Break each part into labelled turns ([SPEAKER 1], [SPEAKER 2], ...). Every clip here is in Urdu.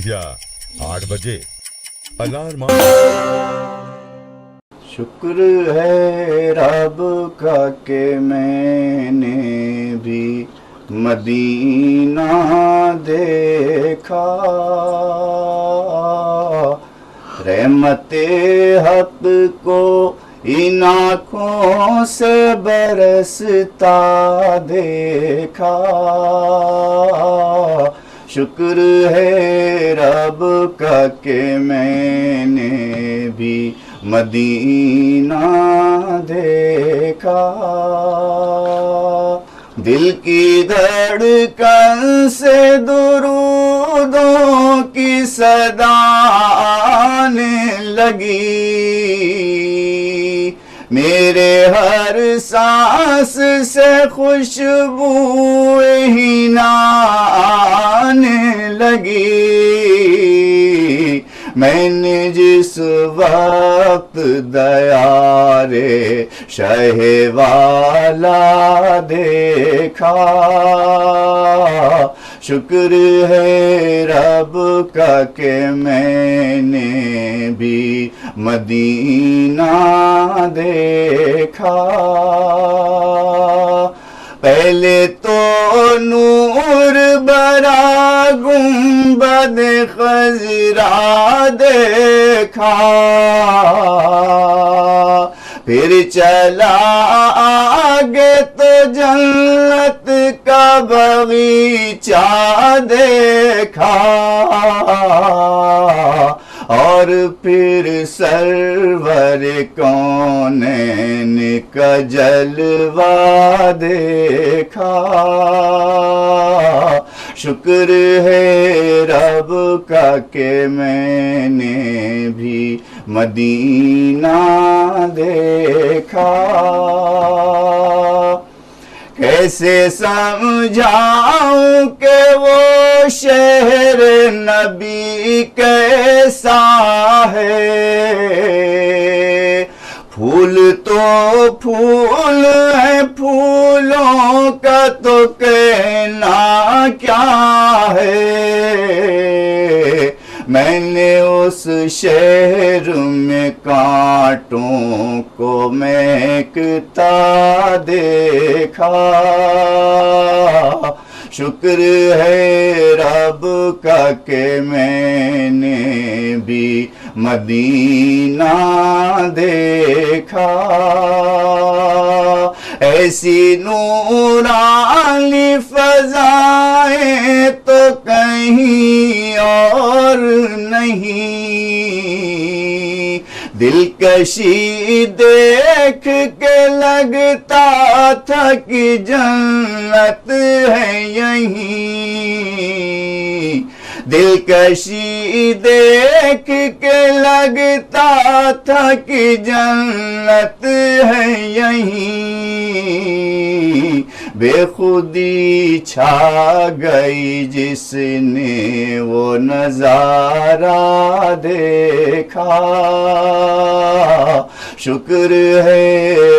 [SPEAKER 1] یا 8 بجے الارم۔
[SPEAKER 2] شکر ہے رب کا کہ میں نے بھی مدینہ دیکھا، رحمت حق کو ان آنکھوں سے برستا دیکھا۔ شکر ہے رب کا کہ میں نے بھی مدینہ دیکھا، دل کی دھڑکن سے درودوں کی صدا آنے لگی، میرے ہر سانس سے خوشبو ہنا آنے لگی۔ میں نے جس وقت دیار شہ والا دیکھا، شکر ہے رب کا کہ میں نے بھی مدینہ دیکھا۔ پہلے تو نور برا گنبد خضرا دیکھا، پھر چلا آگے تو جنت کا باغیچہ دیکھا، اور پھر سرور کونین کا جلوہ دیکھا۔ شکر ہے رب کا کہ میں نے بھی مدینہ دیکھا۔ کیسے سمجھاؤں کہ وہ شہر نبی کیسا ہے، پھول تو پھول ہے، پھولوں کا تو کہنا کیا ہے۔ میں نے اس شہر میں کانٹوں کو مہکتا دیکھا، شکر ہے رب کا کہ میں نے بھی مدینہ دیکھا۔ ایسی نورانی فضائیں تو کہیں اور نہیں، دلکشی دیکھ کے لگتا تھا کہ جنت ہے یہیں، دلکشی دیکھ کے لگتا تھا کہ جنت ہے یہیں، بے خودی چھا گئی جس نے وہ نظارہ دیکھا۔ شکر ہے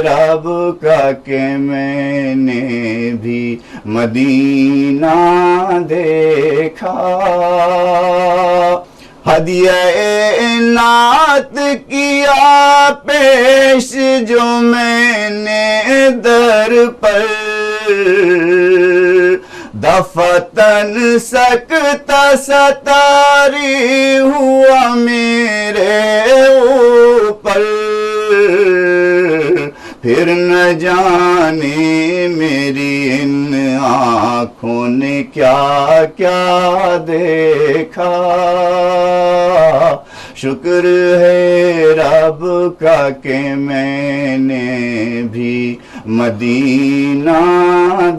[SPEAKER 2] رب کا کہ میں نے بھی مدینہ دیکھا۔ ہدیہ نعت کیا پیش جو میں نے در پر، دفتن سکتا ستاری ہوا میرے اوپر، پھر نہ جانے میری ان آنکھوں نے کیا کیا دیکھا۔ شکر ہے رب کا کہ میں نے بھی مدینہ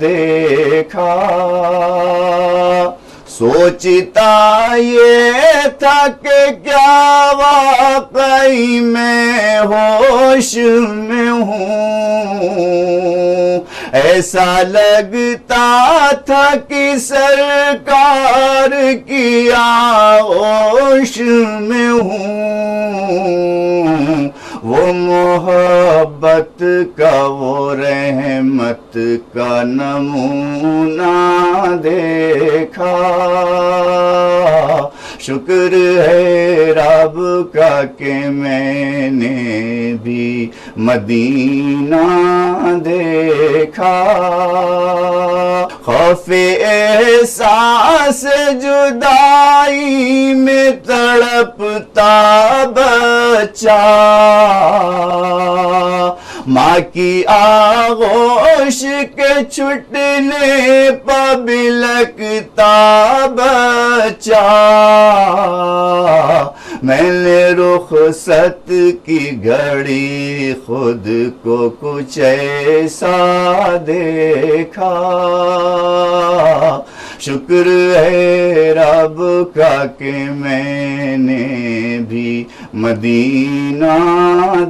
[SPEAKER 2] دیکھا۔ سوچتا یہ تھا کہ کیا واقعی میں ہوش میں ہوں، ایسا لگتا تھا کہ سرکار کی آغوش میں ہوں، وہ محبت کا وہ رحمت کا نمونہ دیکھا۔ شکر ہے رب کا کہ میں نے بھی مدینہ دیکھا خوف احساس جدائی میں تڑپتا بچہ ماں کی آغوش کے چھٹنے پہ بلکتا بچہ میں نے رخصت کی گھڑی خود کو کچھ ایسا دیکھا شکر ہے رب کا کہ میں نے بھی مدینہ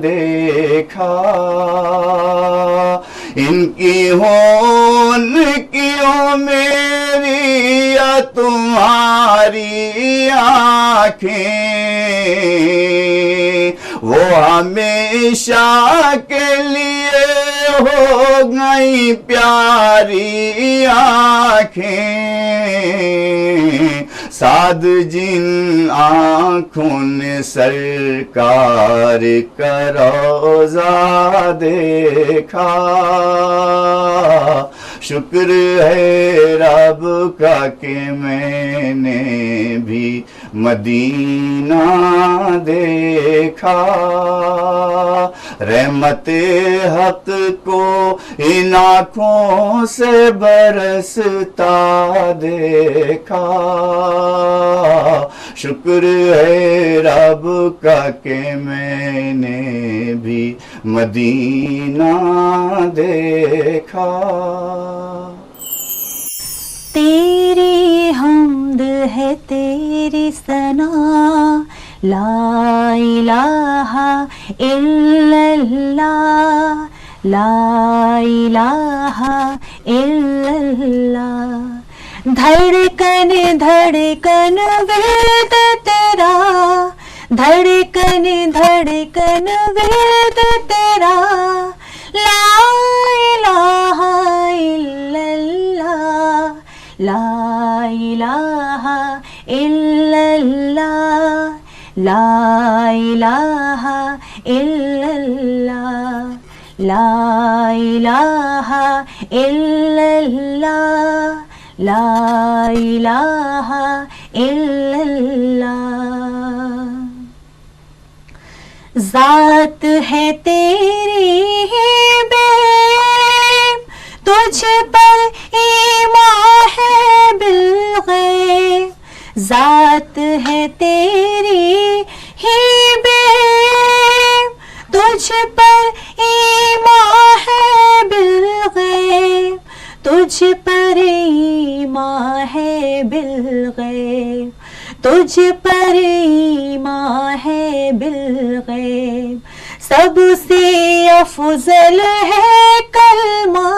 [SPEAKER 2] دیکھا ان کی ہوں ان کی ہوں میری یا تمہاری آنکھیں وہ ہمیشہ کے لیے ہو گئی پیاری آنکھیں سعد جن آنکھوں نے سرکار کا روضہ دیکھا شکر ہے رب کا کہ میں نے بھی مدینہ دیکھا رحمت حق کو ان آنکھوں سے برستا دیکھا شکر ہے رب کا کہ میں نے بھی مدینہ دیکھا
[SPEAKER 3] تیری حمد ہے تیری ثنا لا الہ الا اللہ لا الہ الا اللہ دھڑکن دھڑکن ورد تیرا دھڑکن دھڑکن ورد تیرا لا الہ الا اللہ لا الہ الا اللہ لا الہ الا اللہ لا الہ الا اللہ لا الہ الا اللہ ذات ہے تیری ہی بے تجھ پر ایمان ہے بالغیب ذات ہے تیری ہی بے تجھ پر ایمان ہے بالغیب تجھ پر ایمان ہے بالغیب تجھ پر ایمان ہے بالغیب سب سے افضل ہے کلمہ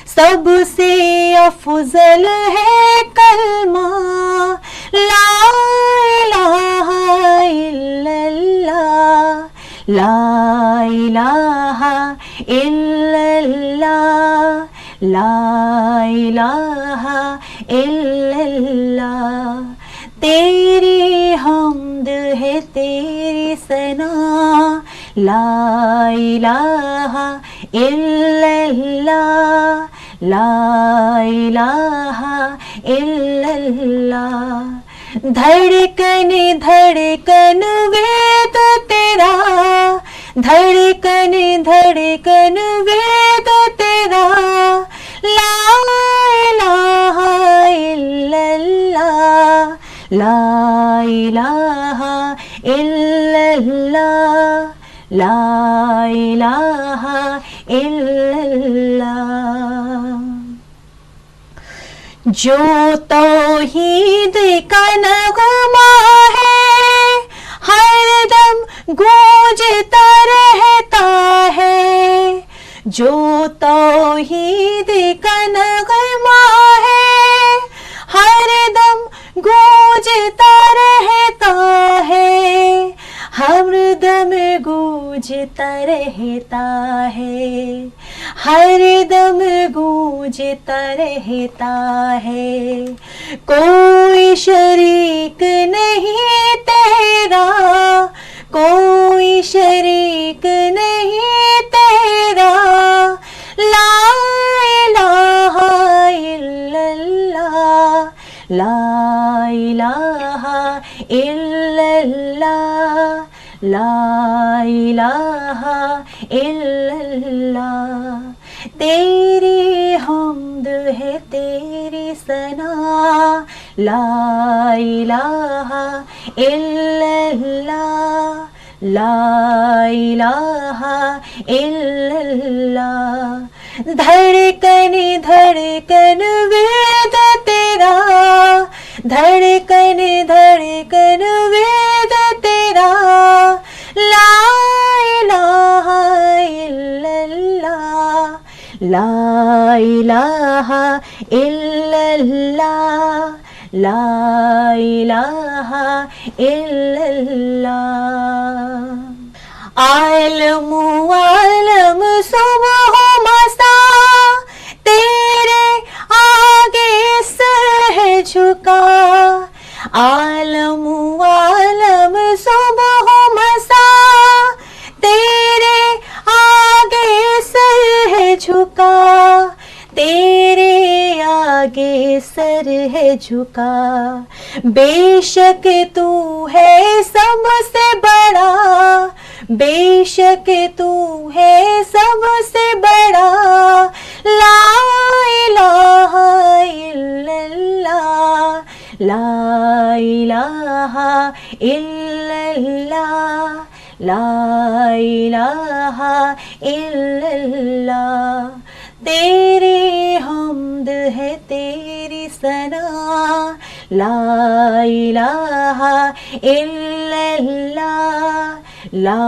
[SPEAKER 3] سب سے افضل ہے کلمہ لا الہ الا اللہ لا الہ الا اللہ لا الہ الا اللہ تیری حمد ہے تیری ثنا لا الہ الا اللہ لا الہ الا اللہ دھڑکن دھڑکن وید تیرا دھڑکن دھڑکن وید تیرا لا الہ الا اللہ لا الہ الا اللہ لا الہ الا اللہ جو توحید کا نغمہ ہے ہر دم گونجتا رہتا ہے جو توحید کا نغمہ ہے ہر دم گونجتا رہتا ہے ہر دم گونجتا رہتا ہے ہر دم گونجتا رہتا ہے، کوئی شریک نہیں تیرا، کوئی شریک نہیں تیرا، لا الہ الا اللہ، لا الہ الا اللہ، لا الہ الا اللہ۔ تیری حمد ہے تیری ثنا، لا الہ الا اللہ، لا الہ الا اللہ۔ دھڑکن دھڑکن وید تیرا، دھڑکن دھڑکن وید تیرا، لا الہ الا اللہ، لا الہ الا اللہ، لا الہ الا اللہ۔ عالم عالم صبح و مساء تیرے آگے سر ہے جھکا، عالم عالم صبح و مساء تیرے آگے سر ہے جھکا، تیرے آگے سر ہے جھکا، بے شک تو ہے سب سے بڑا، بے شک تو ہے سب سے بڑا، لا الہ الا اللہ، لا الہ الا اللہ، لا الہ الا اللہ۔ تیری حمد ہے تیری ثنا، لا الہ الا اللہ، لا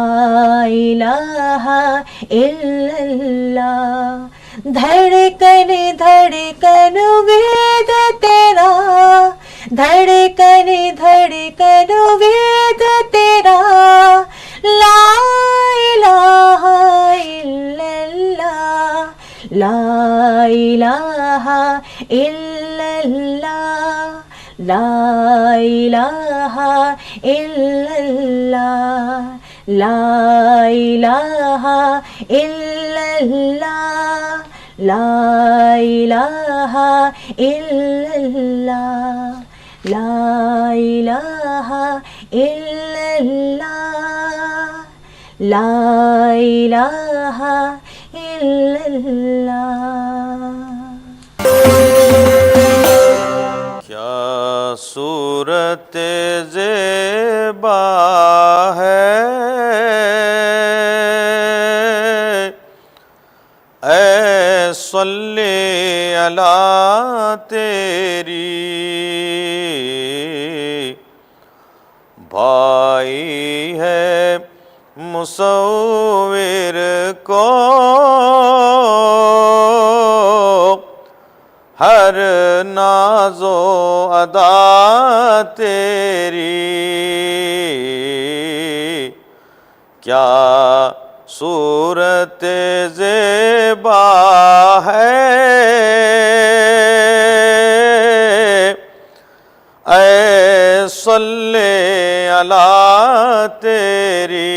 [SPEAKER 3] الہ الا اللہ۔ دھڑکن دھڑکن وید تیرا، دھڑکن دھڑکن وید تیرا، لا الہ الا اللہ، لا الہ الا اللہ، لا الہ الا اللہ، لا الہ الا اللہ، لا الہ الا اللہ، لا الہ الا اللہ، لا الہ الا اللہ۔
[SPEAKER 4] کیا صورت زیبا ہے اے صلی علی تیری، بھائی ہے مصور کو ہر ناز و ادا تیری، کیا صورت زیبا ہے اے صلی علی تیری،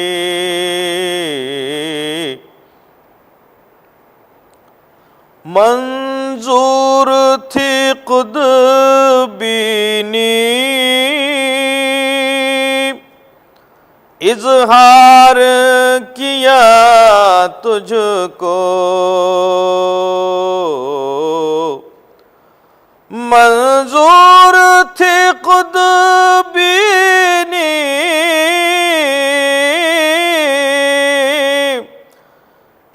[SPEAKER 4] منظور تھی خود بینی اظہار کیا تجھ کو، منظور تھی خود بینی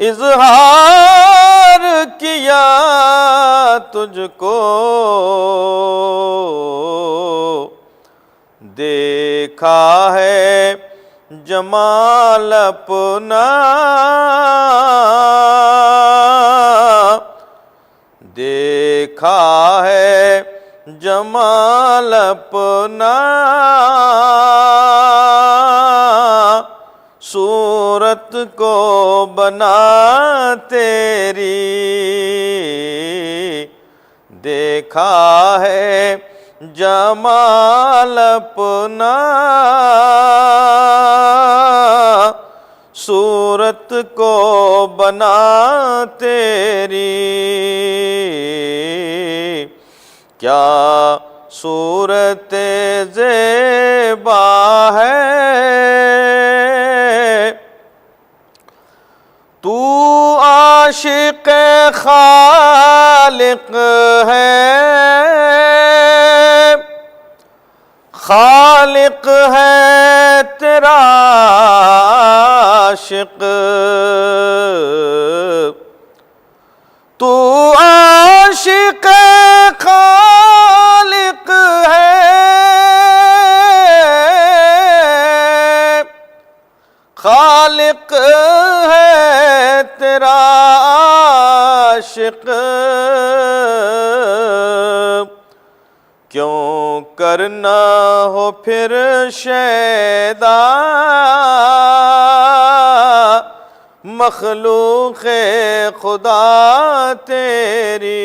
[SPEAKER 4] اظہار کیا تجھ کو، دیکھا ہے جمال اپنا، دیکھا ہے جمال اپنا، صورت کو بنا تیری دیکھا ہے جمال اپنا صورت کو بنا تیری کیا صورت زیبا ہے تو عاشق خالق ہے خالق ہے تیرا عاشق تو عاشق خالق ہے خالق ہے تیرا عاشق کیوں کرنا ہو پھر شیدا مخلوق خدا تیری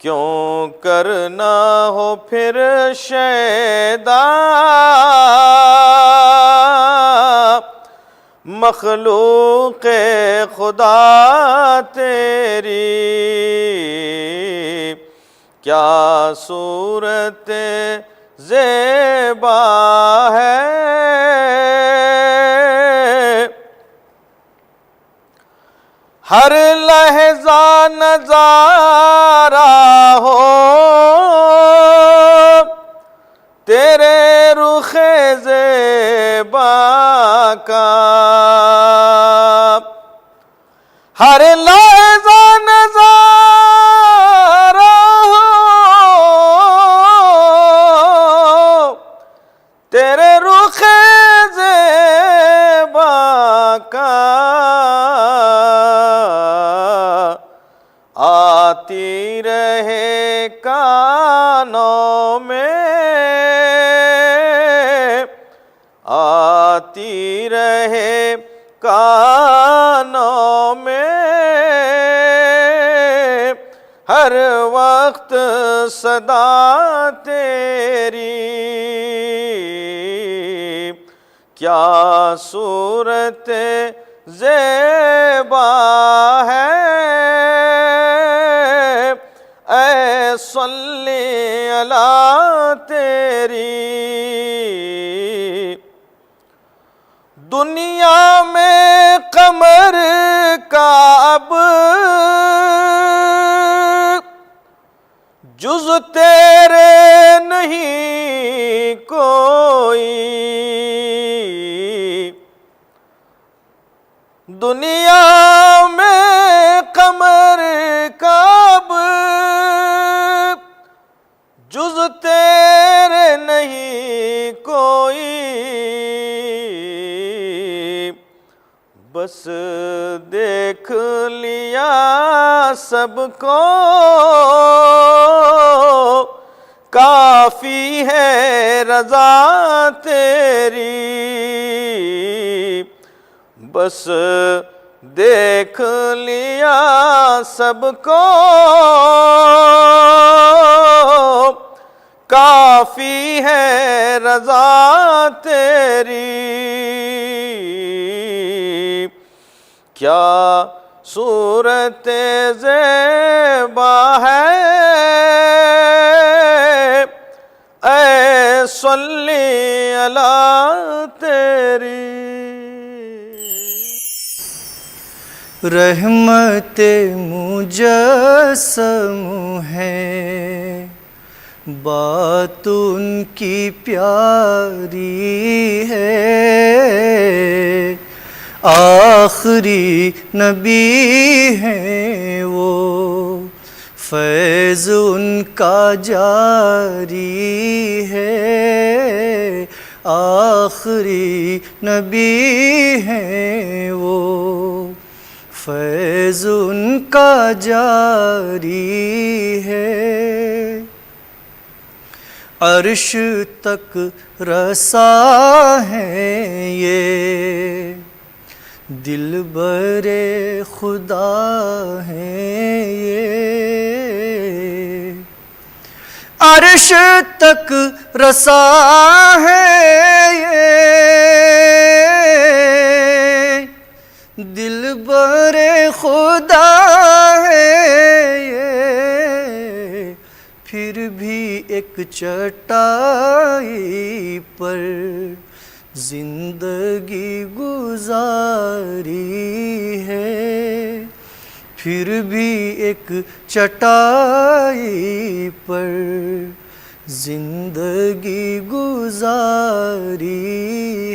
[SPEAKER 4] کیوں کرنا ہو پھر شیدا مخلوق خدا تیری کیا صورت زیبا ہے ہر لحظہ نظارہ ہو تیرے رخ زیبا کا ہر لحظہ نظارہ ہو تیرے رخ زیبا کا آتی رہے کانوں میں آتی رہے کانوں میں ہر وقت صدا تیری کیا صورت زیبا ہے اے صلی اللہ تیری دنیا میں قمر کا اب جز تیرے نہیں کوئی دنیا میں قمر کا اب جز تیرے نہیں کوئی بس دیکھ لیا سب کو کافی ہے رضا تیری بس دیکھ لیا سب کو کافی ہے رضا تیری کیا صورت زیبا ہے اے صلی اللہ تیری
[SPEAKER 5] رحمت مجسم ہے بات ان کی پیاری ہے آخری نبی ہیں وہ فیض ان کا جاری ہے آخری نبی ہیں وہ فیض ان کا جاری ہے عرش تک رسا ہے یہ دل برے خدا ہیں یہ عرش تک رسا ہے یہ دل برے خدا ہے یہ پھر بھی ایک چٹائی پر زندگی گزاری ہے پھر بھی ایک چٹائی پر زندگی گزاری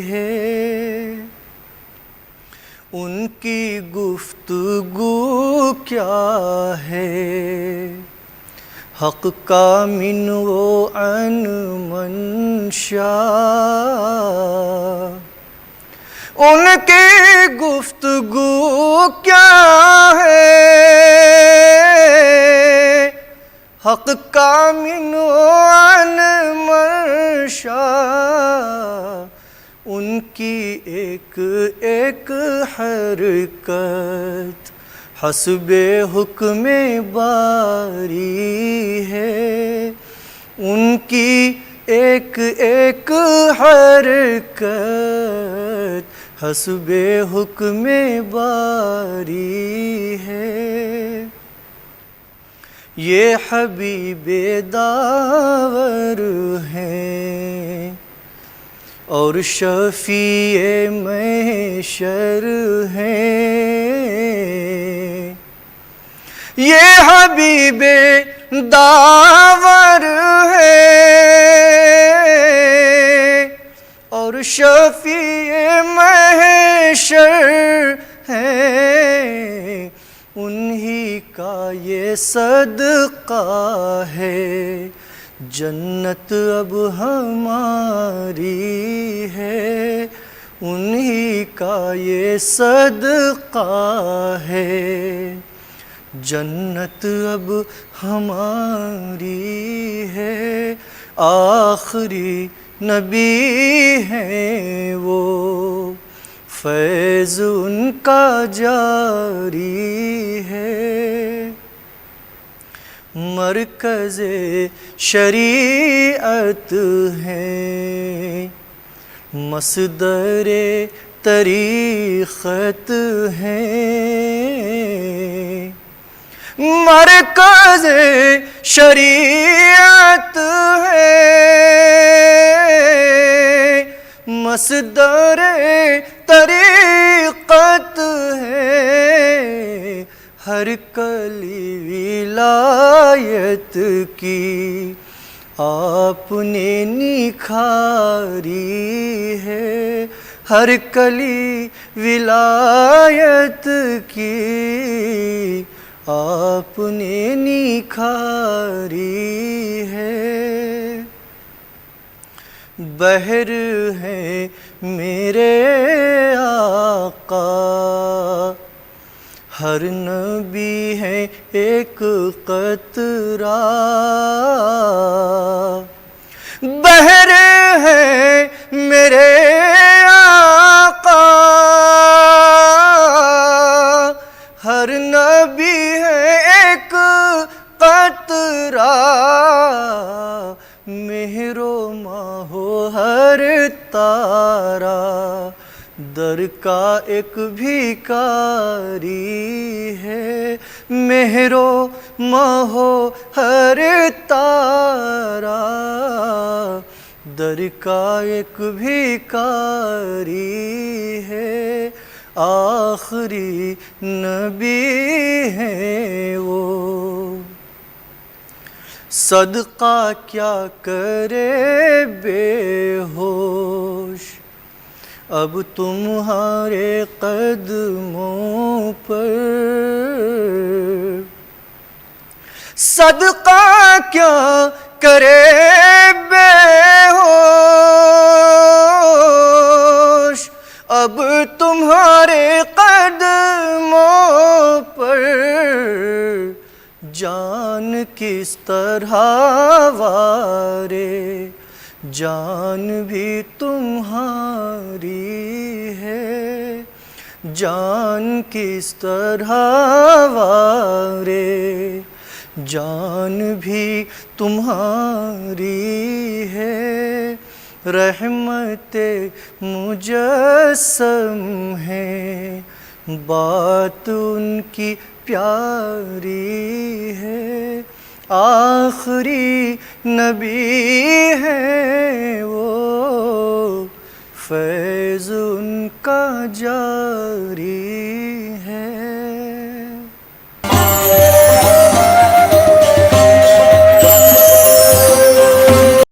[SPEAKER 5] ہے ان کی گفتگو کیا ہے حق کا من و عن منشا ان کی گفتگو کیا ہے حق کا من و عن منشا ان کی ایک ایک حرکت حسب حکم باری ہے ان کی ایک ایک حرکت حسب حکم باری ہے یہ حبیب داور ہیں اور شفیع محشر ہیں یہ حبیب داور ہیں اور شفیع محشر ہیں انہی کا یہ صدقہ ہے جنت اب ہماری ہے انہی کا یہ صدقہ ہے جنت اب ہماری ہے آخری نبی ہیں وہ فیض ان کا جاری ہے مرکز شریعت ہیں مصدر طریقت ہیں مرکز شریعت ہے مصدر طریقت ہے ہر کلی ولایت کی آپ نے نکھاری ہے ہر کلی ولایت کی آپ نے نکھاری ہے بحر ہیں میرے آقا ہر نبی ہے ایک قطرہ بحر ہے میرے آقا ہر نبی ہے ایک قطرہ مہر و ماہ و ہر تارا در کا ایک بھیکاری ہے مہر و ماہ و ہر تارا در کا ایک بھیکاری ہے آخری نبی ہیں وہ صدقہ کیا کرے بے ہوش اب تمہارے قدموں پر صدقہ کیا کرے بے ہوش اب تمہارے قدموں پر جان کس طرح وارے جان بھی تمہاری ہے، جان کس طرح وارے، جان بھی تمہاری ہے، رحمت مجسم ہے، بات ان کی پیاری ہے، آخری نبی ہے وہ، فیض ان کا جاری